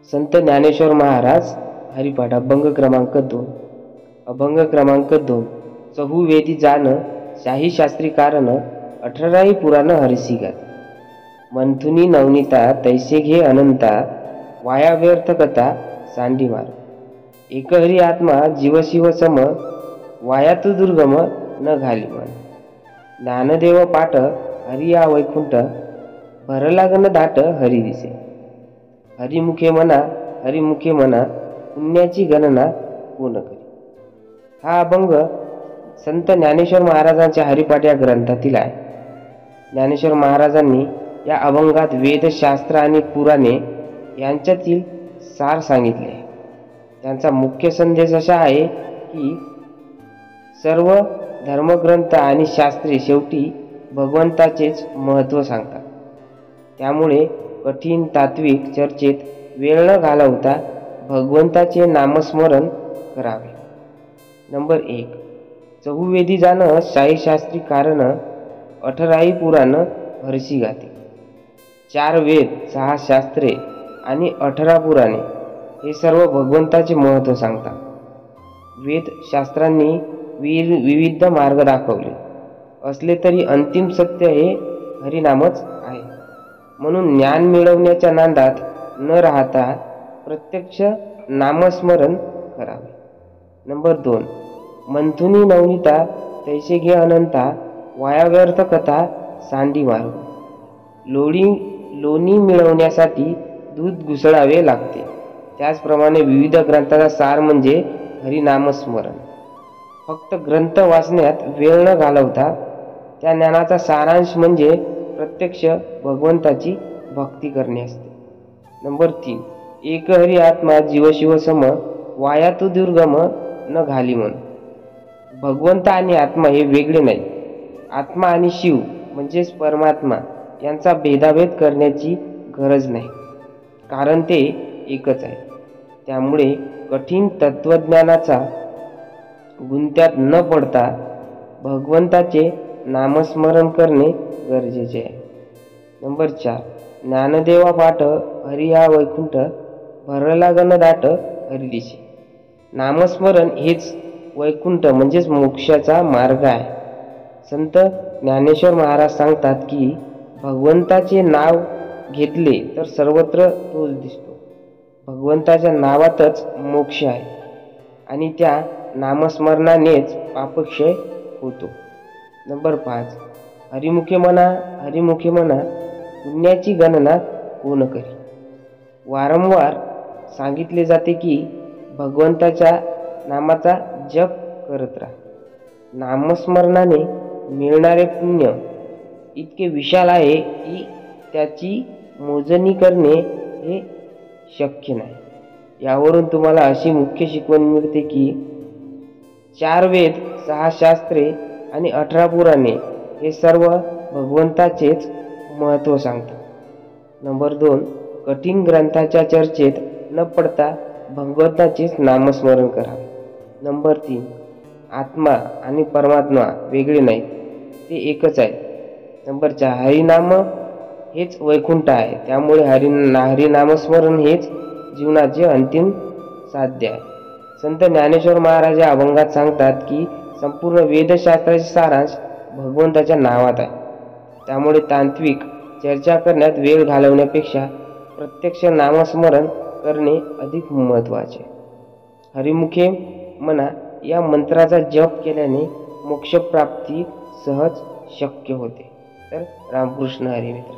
संत ज्ञानेश्वर महाराज हरिपाठ अभंग क्रमांक 2. अभंग क्रमांक 2. चहुवेदी जान शाही शास्त्री कारण 18 पुराण हरसी गात. मंथुनी नवनीता तैसे घे अनंता वाया व्यर्थ कथा सांडी मार. एक हरी आत्मा जीवशिव सम वाया तू दुर्गम न घाली मन. ज्ञानदेव पाठ हरिया वैकुंठ भरला गण दाट हरी दिसे. हरिमुखे मना पुण्याची गणना कोण करी. हा अभंग संत ज्ञानेश्वर महाराजांच्या हरिपाठ या ग्रंथातील आहे. ज्ञानेश्वर महाराजांनी या अभंगात वेदशास्त्र आणि पुराणे यांच्यातील सार सांगितले आहे. त्यांचा मुख्य संदेश असा आहे की सर्व धर्मग्रंथ आणि शास्त्रे शेवटी भगवंताचेच महत्त्व सांगतात. त्यामुळे कठीण तात्विक चर्चेत वेळ न घालवता भगवंताचे नामस्मरण करावे. नंबर 1. चहुवेदी जान शाही शास्त्री कारण 18 पुराण हरसी गाते. 4 वेद, 6 शास्त्रे आणि 18 पुराणे हे सर्व भगवंताचे महत्त्व सांगतात. वेद शास्त्रांनी विविध मार्ग दाखवले असले तरी अंतिम सत्य हे हरिनामच आहे. म्हणून ज्ञान मिळवण्याच्या नादात न राहता प्रत्यक्ष नामस्मरण करावे. नंबर 2. मंथुनी नवनीता तैसे घे अनंता वाया व्यर्थ कथा सांडी मार्ग. लोणी मिळवण्यासाठी दूध घुसळावे लागते. त्याचप्रमाणे विविध ग्रंथाचा सार म्हणजे हरिनामस्मरण. फक्त ग्रंथ वाचण्यात वेळ न घालवता त्या ज्ञानाचा सारांश म्हणजे प्रत्यक्ष भगवंताची भक्ती करणे असते. नंबर 3. एक हरी आत्मा जीवशिव सम वाया तू दुर्गम न घाली मन. भगवंत आणि आत्मा हे वेगळे नाही. आत्मा आणि शिव म्हणजेच परमात्मा यांचा भेदाभेद करण्याची गरज नाही, कारण ते एकच आहे. त्यामुळे कठीण तत्वज्ञानाचा गुंत्यात न पडता भगवंताचे नामस्मरण करणे गरजेचे आहे. नंबर 4. ज्ञानदेवा पाठ हरिया वैकुंठ भरला गण दाट हरी दिसे. नामस्मरण हेच वैकुंठ म्हणजेच मोक्षाचा मार्ग आहे. संत ज्ञानेश्वर महाराज सांगतात की भगवंताचे नाव घेतले तर सर्वत्र तोच दिसतो. भगवंताच्या नावातच मोक्ष आहे आणि त्या नामस्मरणानेच पापक्षय होतो. नंबर 5. हरिमुखे मना पुण्याची गणना कोण करी. वारंवार सांगितले जाते की भगवंताच्या नामाचा जप करत राहा. नामस्मरणाने मिळणारे पुण्य इतके विशाल आहे की त्याची मोजणी करणे हे शक्य नाही. यावरून तुम्हाला अशी मुख्य शिकवण मिळते की 4 वेद, 6 शास्त्रे आणि 18 पुराणे हे सर्व भगवंताचेच महत्त्व सांगतात. नंबर 2. कठीण ग्रंथाच्या चर्चेत न पडता भगवंताचेच नामस्मरण करावे. नंबर 3. आत्मा आणि परमात्मा वेगळे नाहीत, ते एकच आहे. नंबर 4. हरिनाम हेच वैकुंठ आहे. त्यामुळे हरिनामस्मरण हेच जीवनाचे अंतिम साध्य आहे. संत ज्ञानेश्वर महाराज या अभंगात सांगतात की संपूर्ण वेदशास्त्राचे सारांश भगवंताच्या नावात आहे. त्यामुळे तांत्विक चर्चा करण्यात वेळ घालवण्यापेक्षा प्रत्यक्ष नामस्मरण करणे अधिक महत्त्वाचे. हरिमुखे मना या मंत्राचा जप केल्याने मोक्षप्राप्ती सहज शक्य होते. तर रामकृष्ण हरी मित्र.